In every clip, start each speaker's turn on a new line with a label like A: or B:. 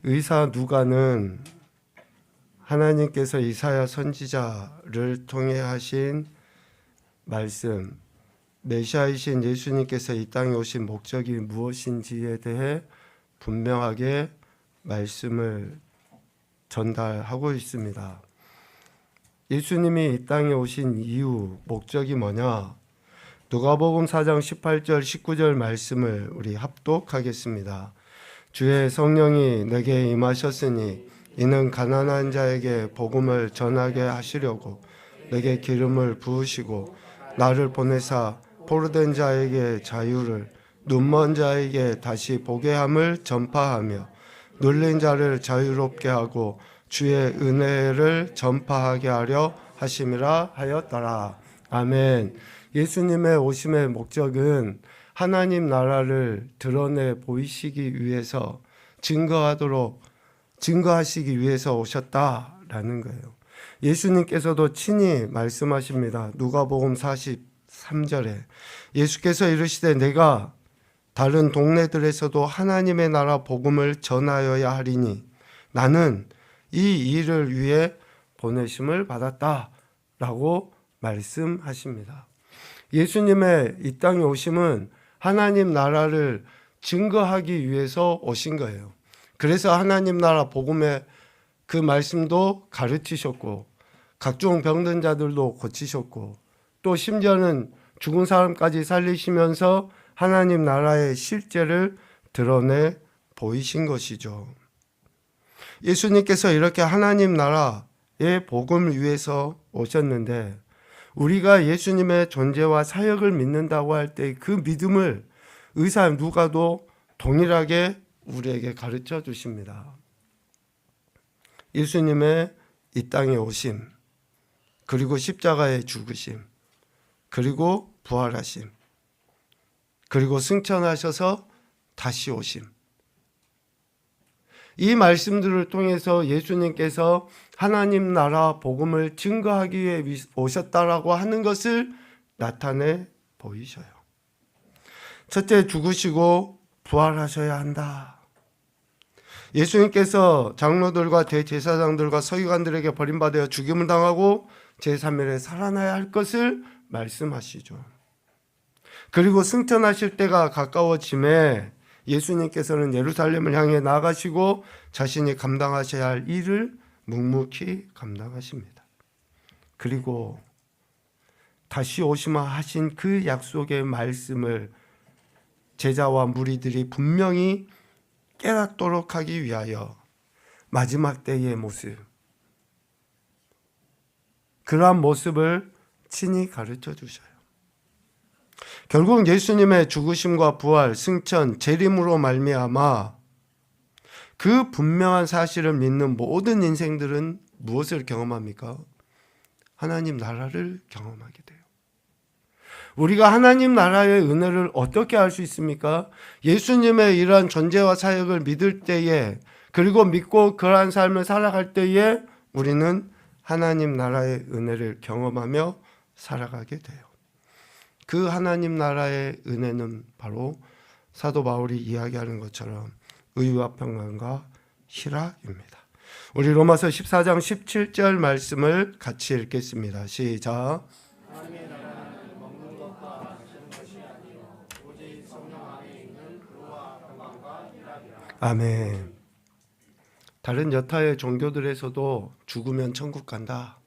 A: 의사 누가는 하나님께서 이사야 선지자를 통해 하신 말씀, 메시아이신 예수님께서 이 땅에 오신 목적이 무엇인지에 대해 분명하게 말씀을 전달하고 있습니다. 예수님이 이 땅에 오신 이유, 목적이 뭐냐? 누가복음 4장 18절 19절 말씀을 우리 합독하겠습니다. 주의 성령이 내게 임하셨으니 이는 가난한 자에게 복음을 전하게 하시려고 내게 기름을 부으시고 나를 보내사 포로된 자에게 자유를, 눈먼 자에게 다시 보게 함을 전파하며 눌린 자를 자유롭게 하고 주의 은혜를 전파하게 하려 하심이라 하였더라. 아멘. 예수님의 오심의 목적은 하나님 나라를 드러내 보이시기 위해서 증거하시기 위해서 오셨다라는 거예요. 예수님께서도 친히 말씀하십니다. 누가복음 43절에 예수께서 이르시되 내가 다른 동네들에서도 하나님의 나라 복음을 전하여야 하리니 나는 이 일을 위해 보내심을 받았다라고 말씀하십니다. 예수님의 이 땅에 오심은 하나님 나라를 증거하기 위해서 오신 거예요. 그래서 하나님 나라 복음의 그 말씀도 가르치셨고 각종 병든 자들도 고치셨고 또 심지어는 죽은 사람까지 살리시면서 하나님 나라의 실제를 드러내 보이신 것이죠. 예수님께서 이렇게 하나님 나라의 복음을 위해서 오셨는데 우리가 예수님의 존재와 사역을 믿는다고 할 때 그 믿음을 의사 누가도 동일하게 우리에게 가르쳐 주십니다. 예수님의 이 땅에 오심, 그리고 십자가의 죽으심, 그리고 부활하심, 그리고 승천하셔서 다시 오심. 이 말씀들을 통해서 예수님께서 하나님 나라 복음을 증거하기 위해 오셨다라고 하는 것을 나타내 보이셔요. 첫째, 죽으시고 부활하셔야 한다. 예수님께서 장로들과 대제사장들과 서기관들에게 버림받아 죽임을 당하고 제3일에 살아나야 할 것을 말씀하시죠. 그리고 승천하실 때가 가까워짐에 예수님께서는 예루살렘을 향해 나가시고 자신이 감당하셔야 할 일을 묵묵히 감당하십니다. 그리고 다시 오시마 하신 그 약속의 말씀을 제자와 무리들이 분명히 깨닫도록 하기 위하여 마지막 때의 모습, 그러한 모습을 친히 가르쳐 주셔요. 결국 예수님의 죽으심과 부활, 승천, 재림으로 말미암아 그 분명한 사실을 믿는 모든 인생들은 무엇을 경험합니까? 하나님 나라를 경험하게 돼요. 우리가 하나님 나라의 은혜를 어떻게 알 수 있습니까? 예수님의 이러한 존재와 사역을 믿을 때에, 그리고 믿고 그러한 삶을 살아갈 때에 우리는 하나님 나라의 은혜를 경험하며 살아가게 돼요. 그 하나님 나라의 은혜는 바로 사도 바울이 이야기하는 것처럼 의와 평강과 희락입니다. 우리 로마서 14장 17절 말씀을 같이 읽겠습니다. 시작. 아멘. 다른 여타의 종교들에서도 죽으면 천국 간다,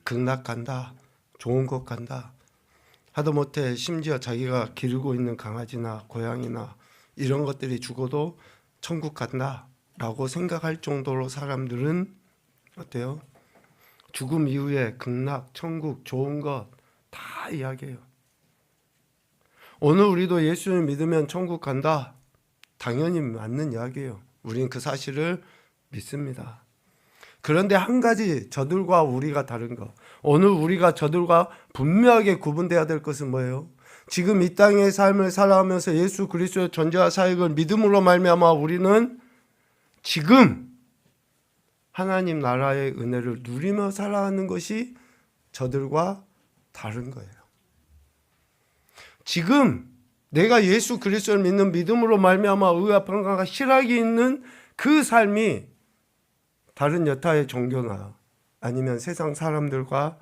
A: 극락 간다, 좋은 곳 간다, 하다못해 심지어 자기가 기르고 있는 강아지나 고양이나 이런 것들이 죽어도 천국 간다라고 생각할 정도로 사람들은 어때요? 죽음 이후에 극락, 천국, 좋은 것 다 이야기해요. 오늘 우리도 예수를 믿으면 천국 간다, 당연히 맞는 이야기예요. 우리는 그 사실을 믿습니다. 그런데 한 가지 저들과 우리가 다른 것, 오늘 우리가 저들과 분명하게 구분돼야 될 것은 뭐예요? 지금 이 땅의 삶을 살아가면서 예수 그리스도의 존재와 사역을 믿음으로 말미암아 우리는 지금 하나님 나라의 은혜를 누리며 살아가는 것이 저들과 다른 거예요. 지금 내가 예수 그리스도를 믿는 믿음으로 말미암아 의와 평강과 희락이 있는 그 삶이 다른 여타의 종교나 아니면 세상 사람들과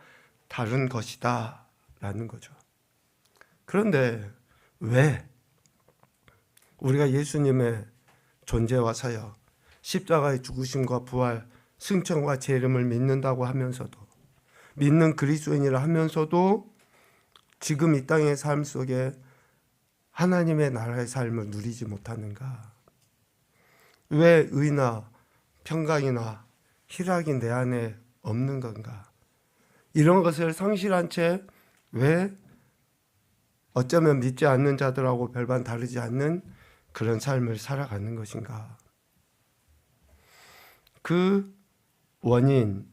A: 다른 것이다 라는 거죠. 그런데 왜 우리가 예수님의 존재와 사역, 십자가의 죽으심과 부활, 승천과 재림을 믿는다고 하면서도, 믿는 그리스도인이라 하면서도 지금 이 땅의 삶 속에 하나님의 나라의 삶을 누리지 못하는가? 왜 의나 평강이나 희락이 내 안에 없는 건가? 이런 것을 상실한 채 왜 어쩌면 믿지 않는 자들하고 별반 다르지 않는 그런 삶을 살아가는 것인가? 그 원인,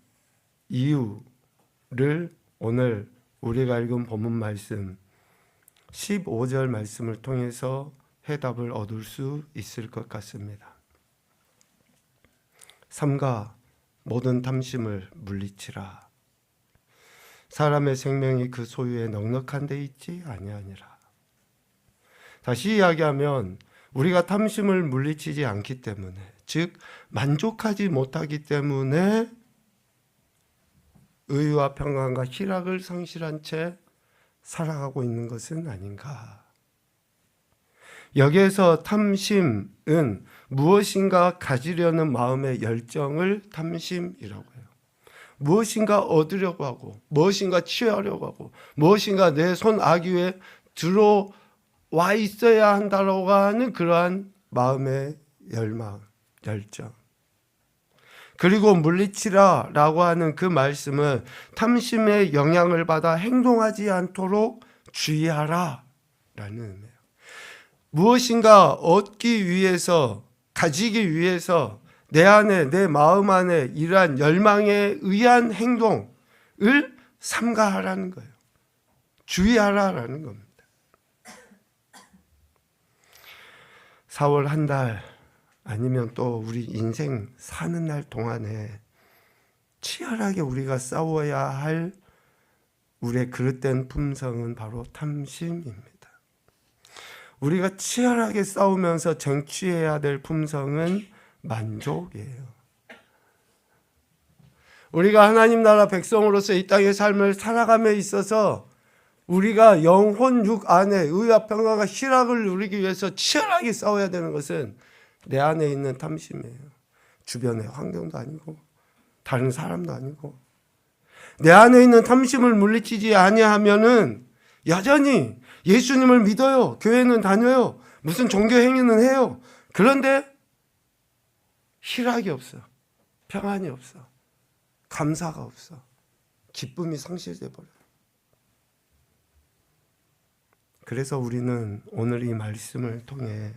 A: 이유를 오늘 우리가 읽은 본문 말씀 15절 말씀을 통해서 해답을 얻을 수 있을 것 같습니다. 삼가 모든 탐심을 물리치라. 사람의 생명이 그 소유에 넉넉한 데 있지 아니하니라. 다시 이야기하면 우리가 탐심을 물리치지 않기 때문에, 즉 만족하지 못하기 때문에 의와 평안과 희락을 상실한 채 살아가고 있는 것은 아닌가. 여기에서 탐심은 무엇인가 가지려는 마음의 열정을 탐심이라고 해요. 무엇인가 얻으려고 하고, 무엇인가 취하려고 하고, 무엇인가 내 손 아귀 위에 들어와 있어야 한다라고 하는 그러한 마음의 열망, 열정. 그리고 물리치라 라고 하는 그 말씀은 탐심의 영향을 받아 행동하지 않도록 주의하라 라는 의미예요. 무엇인가 얻기 위해서, 가지기 위해서 내 안에, 내 마음 안에 이러한 열망에 의한 행동을 삼가하라는 거예요. 주의하라라는 겁니다. 4월 한 달 아니면 또 우리 인생 사는 날 동안에 치열하게 우리가 싸워야 할 우리의 그릇된 품성은 바로 탐심입니다. 우리가 치열하게 싸우면서 쟁취해야 될 품성은 만족이에요. 우리가 하나님 나라 백성으로서 이 땅의 삶을 살아감에 있어서 우리가 영혼 육 안에 의와 평강과 희락을 누리기 위해서 치열하게 싸워야 되는 것은 내 안에 있는 탐심이에요. 주변의 환경도 아니고 다른 사람도 아니고, 내 안에 있는 탐심을 물리치지 아니하면은 여전히 예수님을 믿어요, 교회는 다녀요, 무슨 종교 행위는 해요. 그런데 희락이 없어, 평안이 없어, 감사가 없어, 기쁨이 상실돼 버려요. 그래서 우리는 오늘 이 말씀을 통해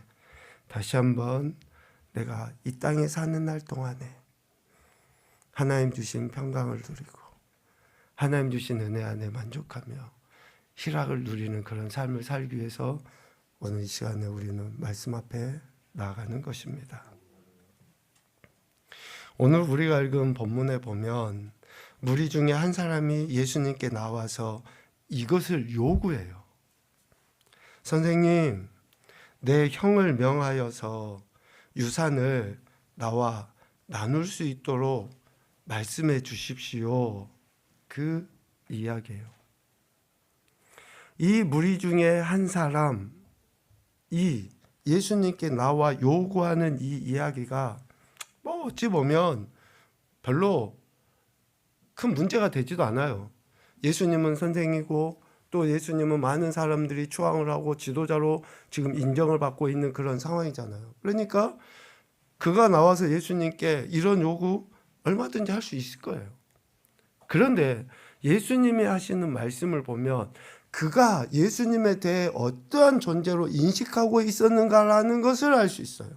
A: 다시 한번 내가 이 땅에 사는 날 동안에 하나님 주신 평강을 누리고 하나님 주신 은혜 안에 만족하며 희락을 누리는 그런 삶을 살기 위해서 오늘 이 시간에 우리는 말씀 앞에 나아가는 것입니다. 오늘 우리가 읽은 본문에 보면 무리 중에 한 사람이 예수님께 나와서 이것을 요구해요. 선생님, 내 형을 명하여서 유산을 나와 나눌 수 있도록 말씀해 주십시오. 그 이야기예요. 이 무리 중에 한 사람이 예수님께 나와 요구하는 이 이야기가 어찌 보면 별로 큰 문제가 되지도 않아요. 예수님은 선생이고 또 예수님은 많은 사람들이 추앙을 하고 지도자로 지금 인정을 받고 있는 그런 상황이잖아요. 그러니까 그가 나와서 예수님께 이런 요구 얼마든지 할 수 있을 거예요. 그런데 예수님이 하시는 말씀을 보면 그가 예수님에 대해 어떠한 존재로 인식하고 있었는가라는 것을 알 수 있어요.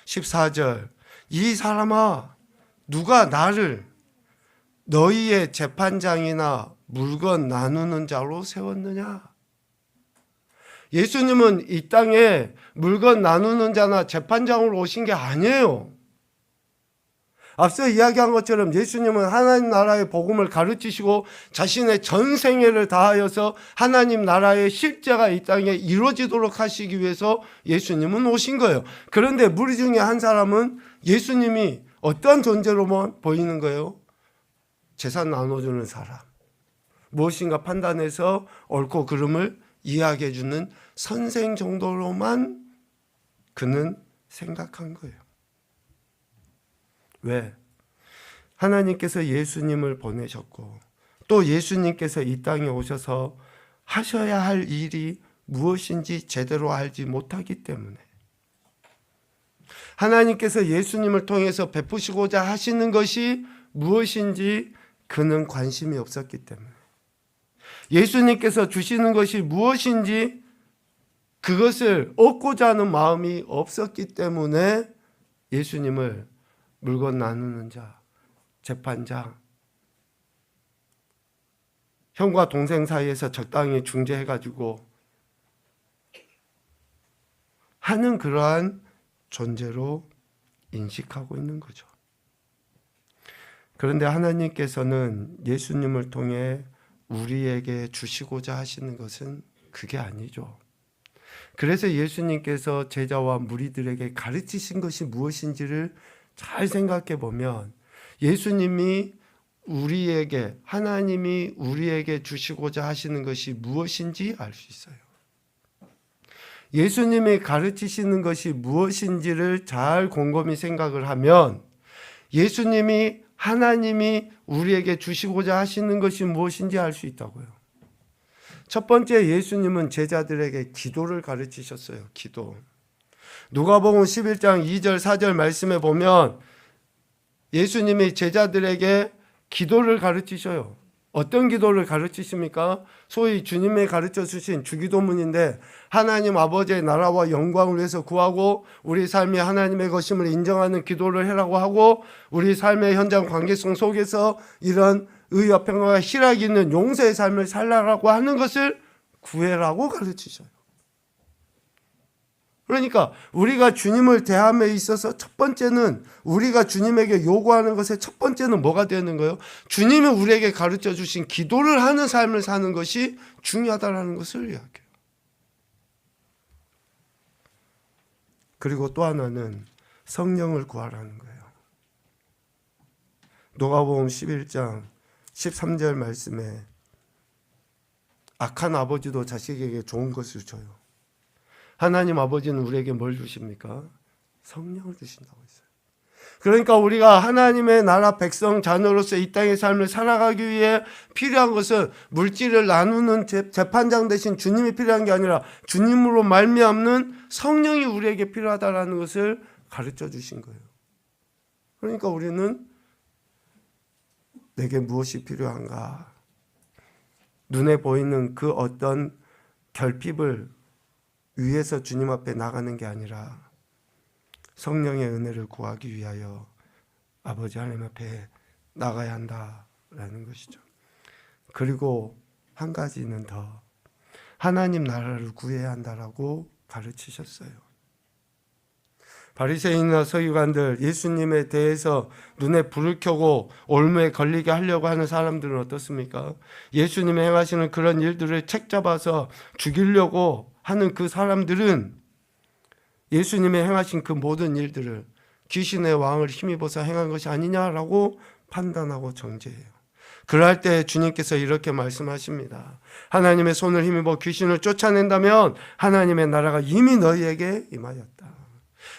A: 14절, 이 사람아, 누가 나를 너희의 재판장이나 물건 나누는 자로 세웠느냐? 예수님은 이 땅에 물건 나누는 자나 재판장으로 오신 게 아니에요. 앞서 이야기한 것처럼 예수님은 하나님 나라의 복음을 가르치시고 자신의 전 생애를 다하여서 하나님 나라의 실제가 이 땅에 이루어지도록 하시기 위해서 예수님은 오신 거예요. 그런데 무리 중에 한 사람은 예수님이 어떠한 존재로만 보이는 거예요? 재산 나눠주는 사람. 무엇인가 판단해서 옳고 그름을 이해하게 해주는 선생 정도로만 그는 생각한 거예요. 왜? 하나님께서 예수님을 보내셨고 또 예수님께서 이 땅에 오셔서 하셔야 할 일이 무엇인지 제대로 알지 못하기 때문에, 하나님께서 예수님을 통해서 베푸시고자 하시는 것이 무엇인지 그는 관심이 없었기 때문에, 예수님께서 주시는 것이 무엇인지 그것을 얻고자 하는 마음이 없었기 때문에 예수님을 물건 나누는 자, 재판장, 형과 동생 사이에서 적당히 중재해가지고 하는 그러한 존재로 인식하고 있는 거죠. 그런데 하나님께서는 예수님을 통해 우리에게 주시고자 하시는 것은 그게 아니죠. 그래서 예수님께서 제자와 무리들에게 가르치신 것이 무엇인지를 잘 생각해 보면 예수님이 우리에게, 하나님이 우리에게 주시고자 하시는 것이 무엇인지 알 수 있어요. 예수님이 가르치시는 것이 무엇인지를 잘 곰곰이 생각을 하면 예수님이, 하나님이 우리에게 주시고자 하시는 것이 무엇인지 알 수 있다고요. 첫 번째, 예수님은 제자들에게 기도를 가르치셨어요. 기도. 누가복음 11장 2절 4절 말씀에 보면 예수님이 제자들에게 기도를 가르치셔요. 어떤 기도를 가르치십니까? 소위 주님이 가르쳐 주신 주기도문인데, 하나님 아버지의 나라와 영광을 위해서 구하고 우리 삶이 하나님의 것임을 인정하는 기도를 해라고 하고, 우리 삶의 현장 관계성 속에서 이런 의와 평화와 희락이 있는 용서의 삶을 살라고 하는 것을 구해라고 가르치셔요. 그러니까 우리가 주님을 대함에 있어서 첫 번째는, 우리가 주님에게 요구하는 것의 첫 번째는 뭐가 되는 거예요? 주님이 우리에게 가르쳐 주신 기도를 하는 삶을 사는 것이 중요하다는 것을 이야기해요. 그리고 또 하나는 성령을 구하라는 거예요. 누가복음 11장 13절 말씀에 악한 아버지도 자식에게 좋은 것을 줘요. 하나님 아버지는 우리에게 뭘 주십니까? 성령을 주신다고 했어요. 그러니까 우리가 하나님의 나라 백성 자녀로서 이 땅의 삶을 살아가기 위해 필요한 것은 물질을 나누는 재판장 대신 주님이 필요한 게 아니라 주님으로 말미암는 성령이 우리에게 필요하다는 것을 가르쳐 주신 거예요. 그러니까 우리는 내게 무엇이 필요한가? 눈에 보이는 그 어떤 결핍을 위해서 주님 앞에 나가는 게 아니라 성령의 은혜를 구하기 위하여 아버지 하나님 앞에 나가야 한다라는 것이죠. 그리고 한 가지는 더, 하나님 나라를 구해야 한다라고 가르치셨어요. 바리새인이나 서기관들, 예수님에 대해서 눈에 불을 켜고 올무에 걸리게 하려고 하는 사람들은 어떻습니까? 예수님이 행하시는 그런 일들을 책잡아서 죽이려고 하는 그 사람들은 예수님이 행하신 그 모든 일들을 귀신의 왕을 힘입어서 행한 것이 아니냐라고 판단하고 정죄해요. 그럴 때 주님께서 이렇게 말씀하십니다. 하나님의 손을 힘입어 귀신을 쫓아낸다면 하나님의 나라가 이미 너희에게 임하였다.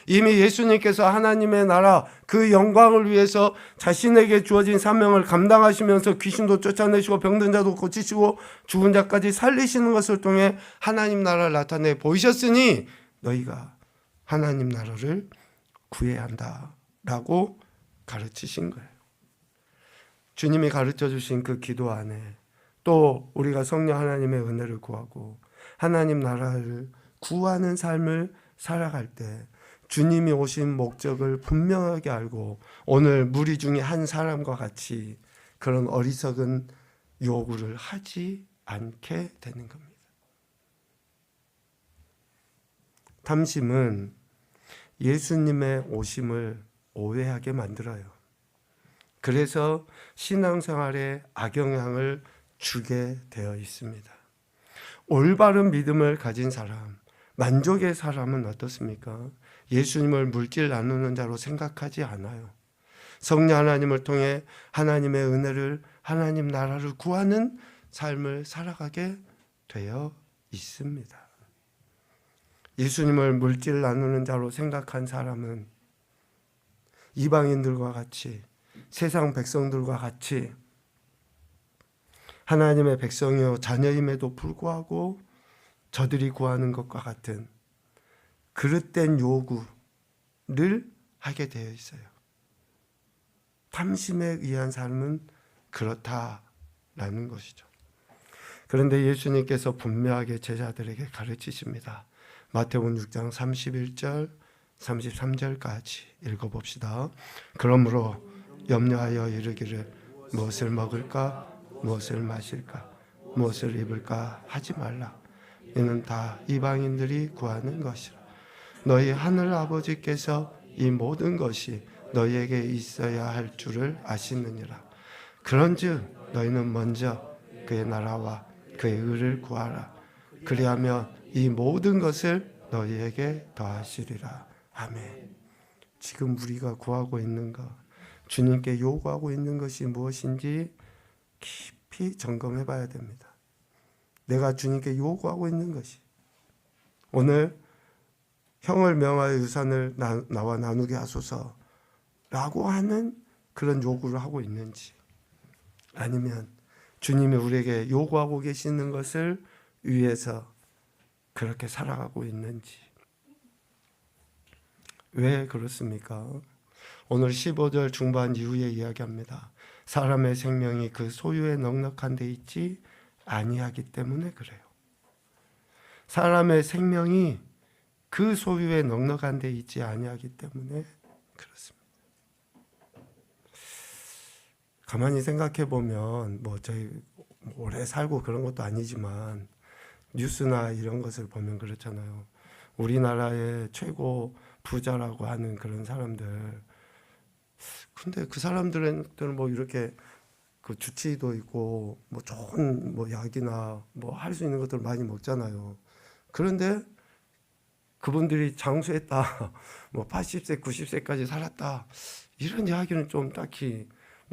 A: 이미 예수님께서 하나님의 나라 그 영광을 위해서 자신에게 주어진 사명을 감당하시면서 귀신도 쫓아내시고 병든 자도 고치시고 죽은 자까지 살리시는 것을 통해 하나님 나라를 나타내 보이셨으니 너희가 하나님 나라를 구해야 한다라고 가르치신 거예요. 주님이 가르쳐 주신 그 기도 안에 또 우리가 성령 하나님의 은혜를 구하고 하나님 나라를 구하는 삶을 살아갈 때 주님이 오신 목적을 분명하게 알고 오늘 무리 중에 한 사람과 같이 그런 어리석은 요구를 하지 않게 되는 겁니다. 탐심은 예수님의 오심을 오해하게 만들어요. 그래서 신앙생활에 악영향을 주게 되어 있습니다. 올바른 믿음을 가진 사람, 만족의 사람은 어떻습니까? 예수님을 물질 나누는 자로 생각하지 않아요. 성령 하나님을 통해 하나님의 은혜를, 하나님 나라를 구하는 삶을 살아가게 되어 있습니다. 예수님을 물질 나누는 자로 생각한 사람은 이방인들과 같이, 세상 백성들과 같이 하나님의 백성이요 자녀임에도 불구하고 저들이 구하는 것과 같은 그릇된 요구를 하게 되어 있어요. 탐심에 의한 삶은 그렇다라는 것이죠. 그런데 예수님께서 분명하게 제자들에게 가르치십니다. 마태복음 6장 31절 33절까지 읽어봅시다. 그러므로 염려하여 이르기를 무엇을 먹을까, 무엇을 마실까, 무엇을 입을까 하지 말라. 이는 다 이방인들이 구하는 것이라. 너희 하늘 아버지께서 이 모든 것이 너희에게 있어야 할 줄을 아시느니라. 그런즉 너희는 먼저 그의 나라와 그의 의를 구하라. 그리하면 이 모든 것을 너희에게 더하시리라. 아멘. 지금 우리가 구하고 있는 것, 주님께 요구하고 있는 것이 무엇인지 깊이 점검해 봐야 됩니다. 내가 주님께 요구하고 있는 것이, 오늘 형을 명하여 유산을 나와 나누게 하소서 라고 하는 그런 요구를 하고 있는지, 아니면 주님이 우리에게 요구하고 계시는 것을 위해서 그렇게 살아가고 있는지. 왜 그렇습니까? 오늘 15절 중반 이후에 이야기합니다. 사람의 생명이 그 소유에 넉넉한 데 있지 아니하기 때문에 그래요. 사람의 생명이 그 소유에 넉넉한 데 있지 아니하기 때문에 그렇습니다. 가만히 생각해 보면 저희 오래 살고 그런 것도 아니지만 뉴스나 이런 것을 보면 그렇잖아요. 우리나라의 최고 부자라고 하는 그런 사람들, 근데 그 사람들은 이렇게 그 주치의도 있고 좋은 약이나 할 수 있는 것들 많이 먹잖아요. 그런데 그분들이 장수했다, 80세, 90세까지 살았다, 이런 이야기는 좀 딱히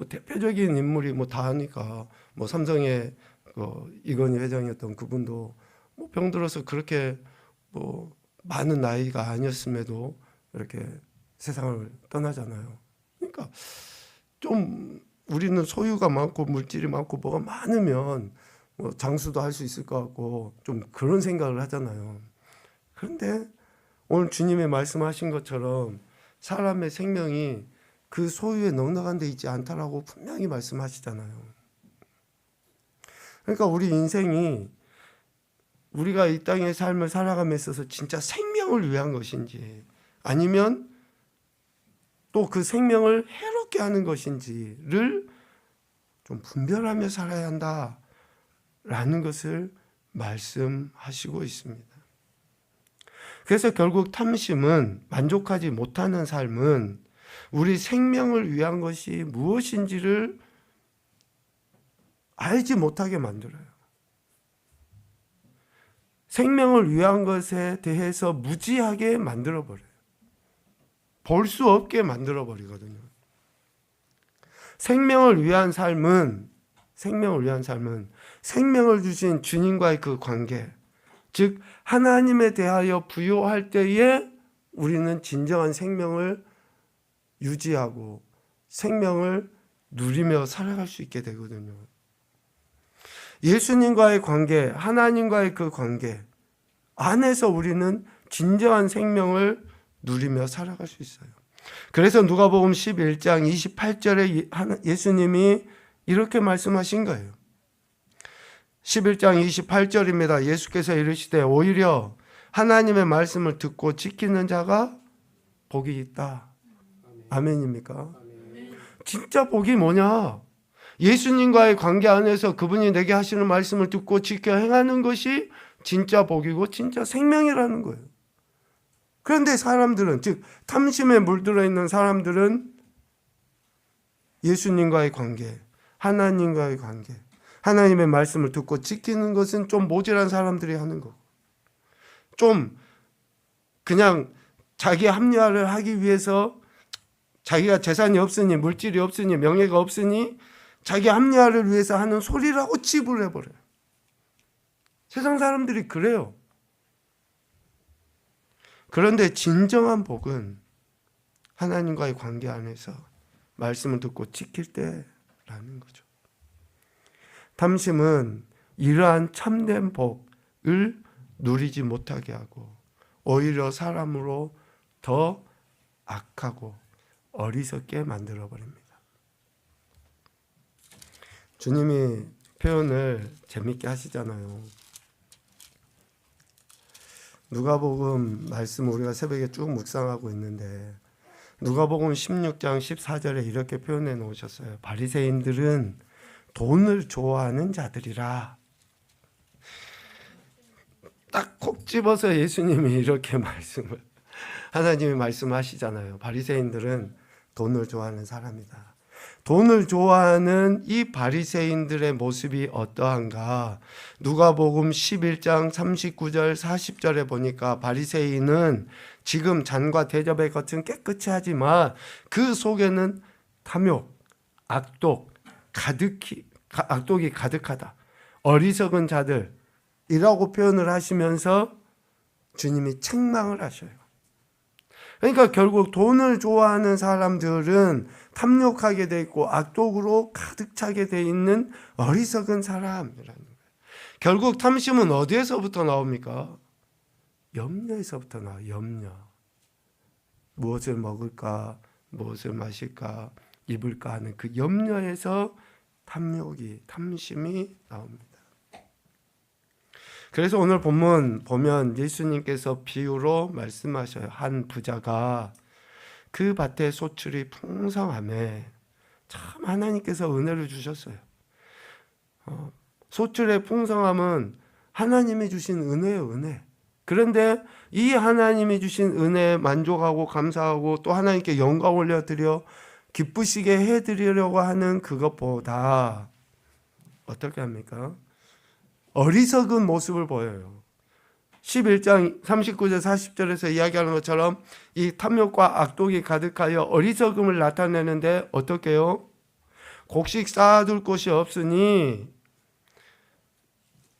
A: 대표적인 인물이 다 하니까 삼성의 이건희 회장이었던 그분도 병들어서 그렇게 많은 나이가 아니었음에도 이렇게 세상을 떠나잖아요. 그러니까 좀 우리는 소유가 많고 물질이 많고 뭐가 많으면 장수도 할 수 있을 것 같고 좀 그런 생각을 하잖아요. 그런데 오늘 주님의 말씀하신 것처럼 사람의 생명이 그 소유에 넉넉한 데 있지 않다라고 분명히 말씀하시잖아요. 그러니까 우리 인생이, 우리가 이 땅의 삶을 살아감에 있어서 진짜 생명을 위한 것인지, 아니면 또 그 생명을 해롭게 하는 것인지를 좀 분별하며 살아야 한다라는 것을 말씀하시고 있습니다. 그래서 결국 탐심은, 만족하지 못하는 삶은 우리 생명을 위한 것이 무엇인지를 알지 못하게 만들어요. 생명을 위한 것에 대해서 무지하게 만들어버려요. 볼 수 없게 만들어버리거든요. 생명을 위한 삶은 생명을 주신 주님과의 그 관계, 즉 하나님에 대하여 부요할 때에 우리는 진정한 생명을 유지하고 생명을 누리며 살아갈 수 있게 되거든요. 예수님과의 관계, 하나님과의 그 관계 안에서 우리는 진정한 생명을 누리며 살아갈 수 있어요. 그래서 누가복음 11장 28절에 예수님이 이렇게 말씀하신 거예요. 11장 28절입니다. 예수께서 이르시되 오히려 하나님의 말씀을 듣고 지키는 자가 복이 있다. 아멘입니까? 진짜 복이 뭐냐? 예수님과의 관계 안에서 그분이 내게 하시는 말씀을 듣고 지켜 행하는 것이 진짜 복이고 진짜 생명이라는 거예요. 그런데 사람들은, 즉 탐심에 물들어 있는 사람들은 예수님과의 관계, 하나님과의 관계, 하나님의 말씀을 듣고 지키는 것은 좀 모자란 사람들이 하는 거고, 좀 그냥 자기 합리화를 하기 위해서 자기가 재산이 없으니, 물질이 없으니, 명예가 없으니 자기 합리화를 위해서 하는 소리라고 치부를 해버려요. 세상 사람들이 그래요. 그런데 진정한 복은 하나님과의 관계 안에서 말씀을 듣고 지킬 때라는 거죠. 탐심은 이러한 참된 복을 누리지 못하게 하고 오히려 사람으로 더 악하고 어리석게 만들어버립니다. 주님이 표현을 재밌게 하시잖아요. 누가복음 말씀 우리가 새벽에 쭉 묵상하고 있는데 누가복음 16장 14절에 이렇게 표현해 놓으셨어요. 바리새인들은 돈을 좋아하는 자들이라. 딱 콕 집어서 예수님이 이렇게 하나님이 말씀하시잖아요. 바리새인들은 돈을 좋아하는 사람이다. 돈을 좋아하는 이 바리새인들의 모습이 어떠한가? 누가복음 11장 39절 40절에 보니까 바리새인은 지금 잔과 대접의 겉은 깨끗이 하지만 그 속에는 탐욕, 악독이 가득하다. 어리석은 자들이라고 표현을 하시면서 주님이 책망을 하셔요. 그러니까 결국 돈을 좋아하는 사람들은 탐욕하게 돼 있고 악독으로 가득 차게 돼 있는 어리석은 사람이라는 거예요. 결국 탐심은 어디에서부터 나옵니까? 염려에서부터 나와요. 염려. 무엇을 먹을까, 무엇을 마실까, 입을까 하는 그 염려에서 탐심이 나옵니다. 그래서 오늘 본문 보면 예수님께서 비유로 말씀하셔요. 한 부자가 그 밭에 소출이 풍성함에 참 하나님께서 은혜를 주셨어요. 소출의 풍성함은 하나님이 주신 은혜예요, 은혜. 그런데 이 하나님이 주신 은혜에 만족하고 감사하고 또 하나님께 영광 올려드려 기쁘시게 해드리려고 하는 그것보다 어떻게 합니까? 어리석은 모습을 보여요. 11장 39절 40절에서 이야기하는 것처럼 이 탐욕과 악독이 가득하여 어리석음을 나타내는데 어떻게 해요? 곡식 쌓아둘 곳이 없으니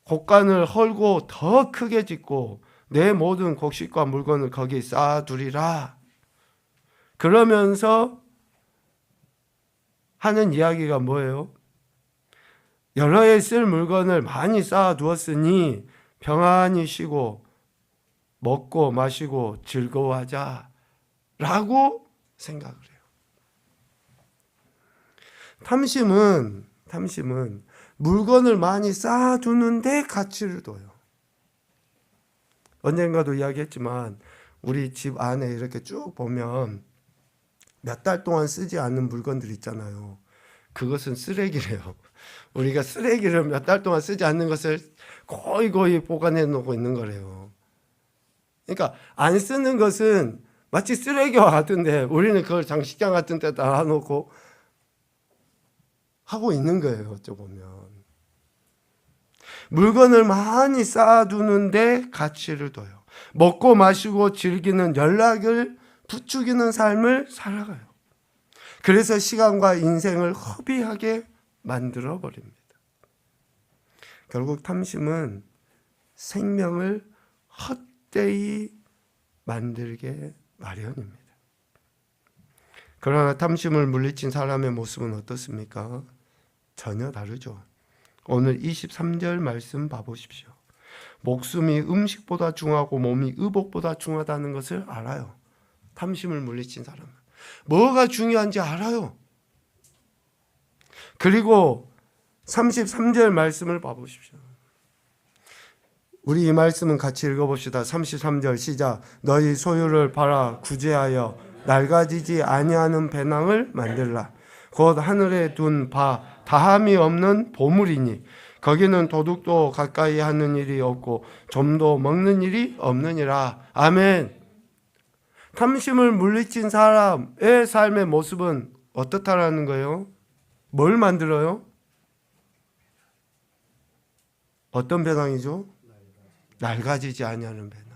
A: 곡간을 헐고 더 크게 짓고 내 모든 곡식과 물건을 거기 쌓아두리라. 그러면서 하는 이야기가 뭐예요? 여러 해 쓸 물건을 많이 쌓아두었으니 평안히 쉬고 먹고 마시고 즐거워하자 라고 생각을 해요. 탐심은 물건을 많이 쌓아두는데 가치를 둬요. 언젠가도 이야기했지만 우리 집 안에 이렇게 쭉 보면 몇 달 동안 쓰지 않는 물건들 있잖아요. 그것은 쓰레기래요. 우리가 쓰레기를 몇 달 동안 쓰지 않는 것을 고이 보관해 놓고 있는 거래요. 그러니까 안 쓰는 것은 마치 쓰레기와 같은데 우리는 그걸 장식장 같은 데다 놔놓고 하고 있는 거예요. 어쩌 보면 물건을 많이 쌓아두는데 가치를 둬요. 먹고 마시고 즐기는 연락을 부추기는 삶을 살아가요. 그래서 시간과 인생을 허비하게 만들어 버립니다. 결국 탐심은 생명을 헛되이 만들게 마련입니다. 그러나 탐심을 물리친 사람의 모습은 어떻습니까? 전혀 다르죠. 오늘 23절 말씀 봐보십시오. 목숨이 음식보다 중하고 몸이 의복보다 중하다는 것을 알아요. 탐심을 물리친 사람은 뭐가 중요한지 알아요. 그리고 33절 말씀을 봐보십시오. 우리 이 말씀은 같이 읽어봅시다. 33절 시작. 너희 소유를 팔아 구제하여 낡아지지 아니하는 배낭을 만들라. 곧 하늘에 둔 바 다함이 없는 보물이니 거기는 도둑도 가까이 하는 일이 없고 좀도 먹는 일이 없느니라. 아멘. 탐심을 물리친 사람의 삶의 모습은 어떻다라는 거예요? 뭘 만들어요? 어떤 배낭이죠? 낡아지지 아니하는 배낭.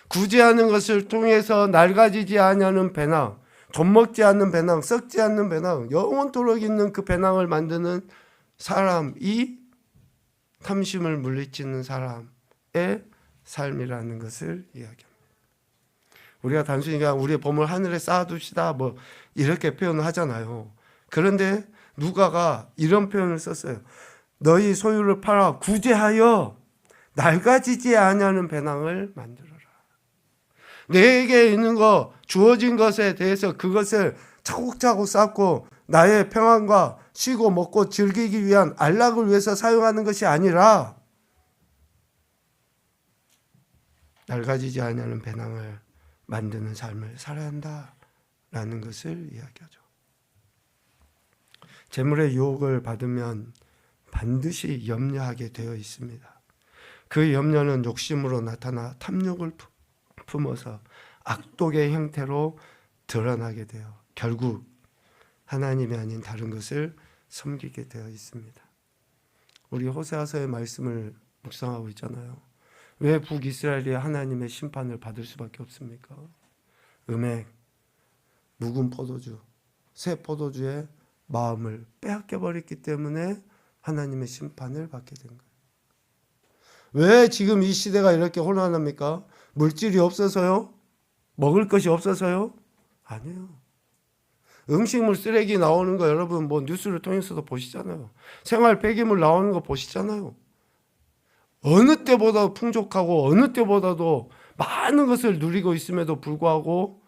A: 구제하는 것을 통해서 낡아지지 아니하는 배낭, 좀먹지 않는 배낭, 썩지 않는 배낭, 영원토록 있는 그 배낭을 만드는 사람이 탐심을 물리치는 사람의 삶이라는 것을 이야기합니다. 우리가 단순히 그냥 우리의 보물 하늘에 쌓아둡시다 뭐 이렇게 표현을 하잖아요. 그런데 누가가 이런 표현을 썼어요. 너희 소유를 팔아 구제하여 낡아지지 아니하는 배낭을 만들어라. 내게 있는 것, 주어진 것에 대해서 그것을 차곡차곡 쌓고 나의 평안과 쉬고 먹고 즐기기 위한 안락을 위해서 사용하는 것이 아니라 낡아지지 아니하는 배낭을 만드는 삶을 살아야 한다라는 것을 이야기하죠. 재물의 유혹을 받으면 반드시 염려하게 되어 있습니다. 그 염려는 욕심으로 나타나 탐욕을 품어서 악독의 형태로 드러나게 되어 결국 하나님이 아닌 다른 것을 섬기게 되어 있습니다. 우리 호세아서의 말씀을 묵상하고 있잖아요. 왜 북이스라엘이 하나님의 심판을 받을 수밖에 없습니까? 음행, 묵은 포도주, 새 포도주의 마음을 빼앗겨 버렸기 때문에 하나님의 심판을 받게 된 거예요. 왜 지금 이 시대가 이렇게 혼란합니까? 물질이 없어서요? 먹을 것이 없어서요? 아니에요. 음식물 쓰레기 나오는 거 여러분 뭐 뉴스를 통해서도 보시잖아요. 생활 폐기물 나오는 거 보시잖아요. 어느 때보다 풍족하고 어느 때보다도 많은 것을 누리고 있음에도 불구하고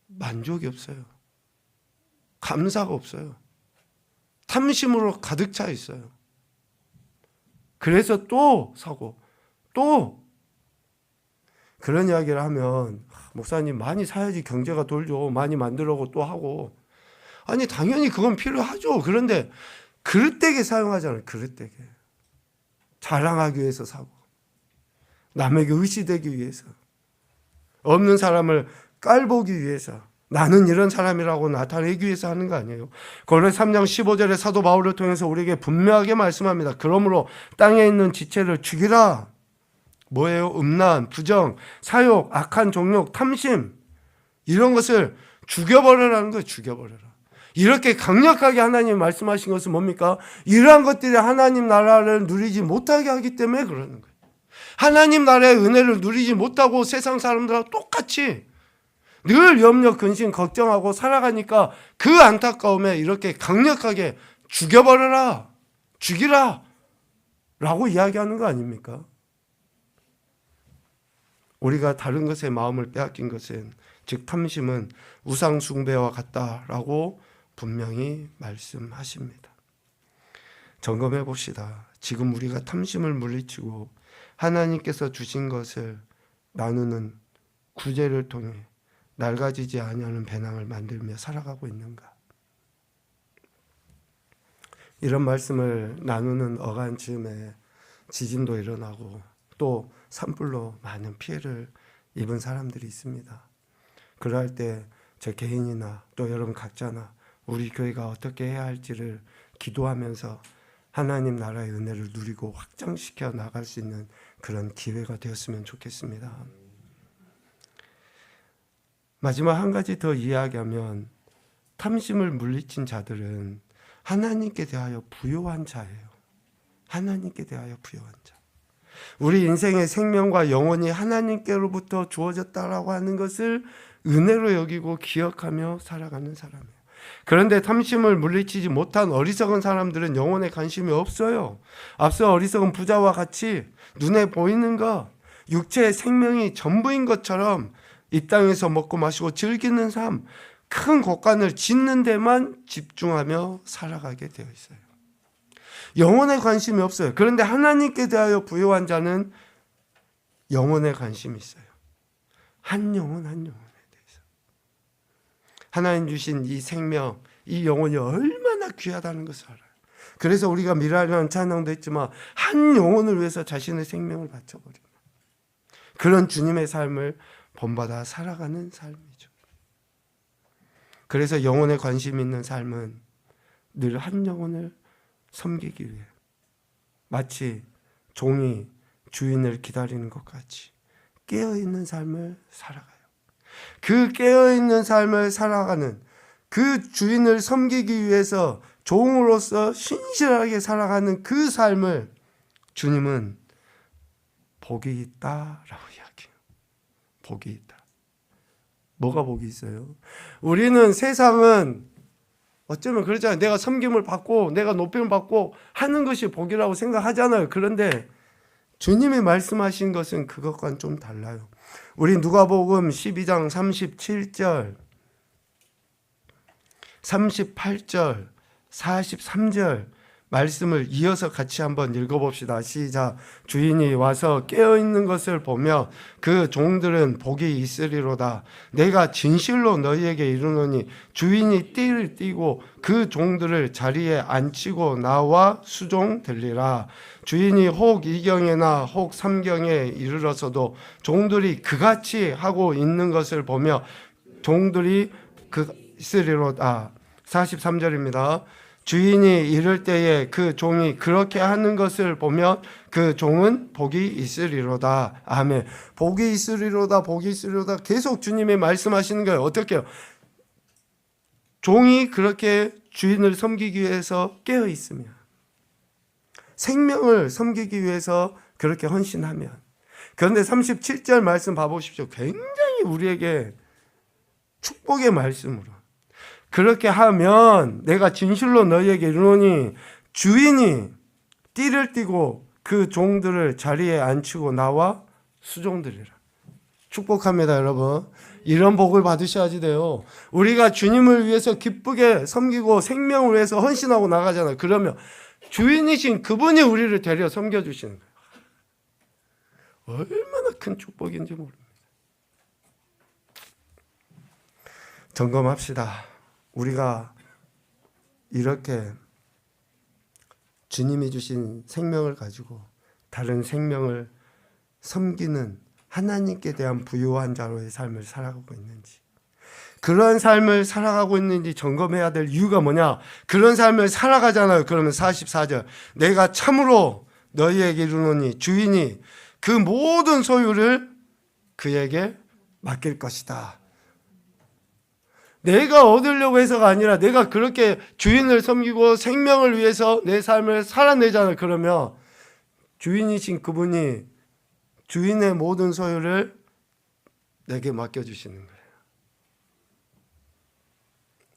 A: 만족이 없어요. 감사가 없어요. 탐심으로 가득 차 있어요. 그래서 또 사고 또 그런 이야기를 하면 목사님 많이 사야지 경제가 돌죠. 많이 만들고 또 하고. 아니 당연히 그건 필요하죠. 그런데 그릇되게 사용하잖아요. 그릇되게. 자랑하기 위해서 사고 남에게 의시되기 위해서 없는 사람을 깔보기 위해서 나는 이런 사람이라고 나타내기 위해서 하는 거 아니에요. 고린도서 3장 15절에 사도 바울을 통해서 우리에게 분명하게 말씀합니다. 그러므로 땅에 있는 지체를 죽이라. 뭐예요? 음란, 부정, 사욕, 악한 종욕, 탐심 이런 것을 죽여버리라는 거예요. 죽여버려라. 이렇게 강력하게 하나님 말씀하신 것은 뭡니까? 이러한 것들이 하나님 나라를 누리지 못하게 하기 때문에 그러는 거예요. 하나님 나라의 은혜를 누리지 못하고 세상 사람들하고 똑같이 늘 염려, 근심, 걱정하고 살아가니까 그 안타까움에 이렇게 강력하게 죽여버려라, 죽이라 라고 이야기하는 거 아닙니까? 우리가 다른 것에 마음을 빼앗긴 것은 즉 탐심은 우상 숭배와 같다라고 분명히 말씀하십니다. 점검해 봅시다. 지금 우리가 탐심을 물리치고 하나님께서 주신 것을 나누는 구제를 통해 낡아지지 아니하는 배낭을 만들며 살아가고 있는가? 이런 말씀을 나누는 어간 즈음에 지진도 일어나고 또 산불로 많은 피해를 입은 사람들이 있습니다. 그럴 때 저 개인이나 또 여러분 각자나 우리 교회가 어떻게 해야 할지를 기도하면서 하나님 나라의 은혜를 누리고 확장시켜 나갈 수 있는 그런 기회가 되었으면 좋겠습니다. 마지막 한 가지 더 이야기하면 탐심을 물리친 자들은 하나님께 대하여 부요한 자예요. 하나님께 대하여 부요한 자. 우리 인생의 생명과 영혼이 하나님께로부터 주어졌다라고 하는 것을 은혜로 여기고 기억하며 살아가는 사람이에요. 그런데 탐심을 물리치지 못한 어리석은 사람들은 영혼에 관심이 없어요. 앞서 어리석은 부자와 같이 눈에 보이는 것, 육체의 생명이 전부인 것처럼 이 땅에서 먹고 마시고 즐기는 삶, 큰 곳간을 짓는 데만 집중하며 살아가게 되어 있어요. 영혼에 관심이 없어요. 그런데 하나님께 대하여 부요한 자는 영혼에 관심이 있어요. 한 영혼에 대해서. 하나님 주신 이 생명, 이 영혼이 얼마나 귀하다는 것을 알아요. 그래서 우리가 미라라는 찬양도 했지만 한 영혼을 위해서 자신의 생명을 바쳐버린 그런 주님의 삶을 본받아 살아가는 삶이죠. 그래서 영혼에 관심 있는 삶은 늘 한 영혼을 섬기기 위해 마치 종이 주인을 기다리는 것 같이 깨어있는 삶을 살아가요. 그 깨어있는 삶을 살아가는 그 주인을 섬기기 위해서 종으로서 신실하게 살아가는 그 삶을 주님은 복이 있다라고 이야기해요. 복이 있다. 뭐가 복이 있어요? 우리는 세상은 어쩌면 그러잖아요. 내가 섬김을 받고 내가 높임을 받고 하는 것이 복이라고 생각하잖아요. 그런데 주님이 말씀하신 것은 그것과는 좀 달라요. 우리 누가복음 12장 37절, 38절, 43절 말씀을 이어서 같이 한번 읽어봅시다. 시작. 주인이 와서 깨어있는 것을 보며 그 종들은 복이 있으리로다. 내가 진실로 너희에게 이르노니 주인이 띠를 띠고 그 종들을 자리에 앉히고 나와 수종되리라. 주인이 혹 2경에나 혹 3경에 이르러서도 종들이 그같이 하고 있는 것을 보며 종들이 있으리로다. 43절입니다. 주인이 이를 때에 그 종이 그렇게 하는 것을 보면 그 종은 복이 있으리로다. 아멘. 복이 있으리로다, 복이 있으리로다. 계속 주님이 말씀하시는 거예요. 어떻게 해요? 종이 그렇게 주인을 섬기기 위해서 깨어 있으면, 생명을 섬기기 위해서 그렇게 헌신하면. 그런데 37절 말씀 봐보십시오. 굉장히 우리에게 축복의 말씀으로. 그렇게 하면 내가 진실로 너희에게 이르노니 주인이 띠를 띠고 그 종들을 자리에 앉히고 나와 수종드리라. 축복합니다, 여러분. 이런 복을 받으셔야지 돼요. 우리가 주님을 위해서 기쁘게 섬기고 생명을 위해서 헌신하고 나가잖아요. 그러면 주인이신 그분이 우리를 데려 섬겨주시는 거예요. 얼마나 큰 축복인지 모릅니다. 점검합시다. 우리가 이렇게 주님이 주신 생명을 가지고 다른 생명을 섬기는 하나님께 대한 부유한 자로의 삶을 살아가고 있는지, 그러한 삶을 살아가고 있는지 점검해야 될 이유가 뭐냐? 그런 삶을 살아가잖아요. 그러면 44절, 내가 참으로 너희에게 이르노니 주인이 그 모든 소유를 그에게 맡길 것이다. 내가 얻으려고 해서가 아니라 내가 그렇게 주인을 섬기고 생명을 위해서 내 삶을 살아내잖아요. 그러면 주인이신 그분이 주인의 모든 소유를 내게 맡겨주시는 거예요.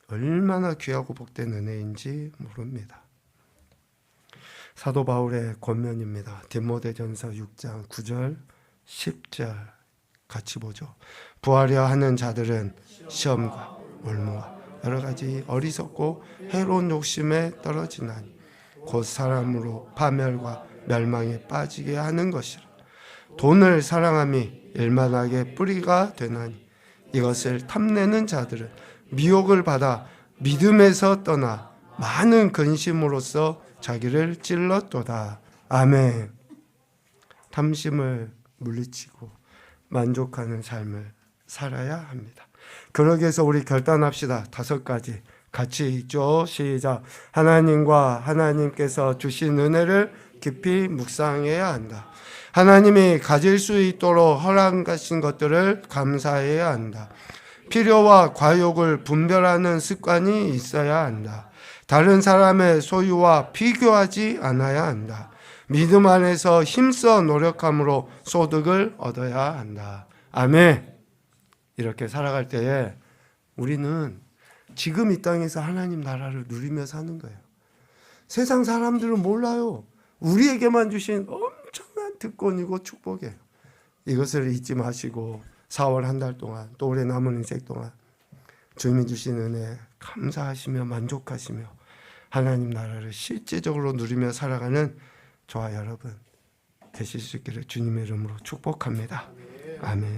A: 얼마나 귀하고 복된 은혜인지 모릅니다. 사도 바울의 권면입니다. 디모데전서 6장 9절 10절 같이 보죠. 부하려 하는 자들은 시험과 올무와 여러 가지 어리석고 해로운 욕심에 떨어지나니 곧 사람으로 파멸과 멸망에 빠지게 하는 것이라. 돈을 사랑함이 일만하게 뿌리가 되나니 이것을 탐내는 자들은 미혹을 받아 믿음에서 떠나 많은 근심으로써 자기를 찔렀도다. 아멘. 탐심을 물리치고 만족하는 삶을 살아야 합니다. 그러기 위해서 우리 결단합시다. 5가지 같이 읽죠. 시작. 하나님과 하나님께서 주신 은혜를 깊이 묵상해야 한다. 하나님이 가질 수 있도록 허락하신 것들을 감사해야 한다. 필요와 과욕을 분별하는 습관이 있어야 한다. 다른 사람의 소유와 비교하지 않아야 한다. 믿음 안에서 힘써 노력함으로 소득을 얻어야 한다. 아멘. 이렇게 살아갈 때에 우리는 지금 이 땅에서 하나님 나라를 누리며 사는 거예요. 세상 사람들은 몰라요. 우리에게만 주신 엄청난 특권이고 축복이에요. 이것을 잊지 마시고 4월 한 달 동안 또 올해 남은 인생 동안 주님이 주신 은혜 감사하시며 만족하시며 하나님 나라를 실제적으로 누리며 살아가는 저와 여러분 되실 수 있기를 주님의 이름으로 축복합니다. 아멘.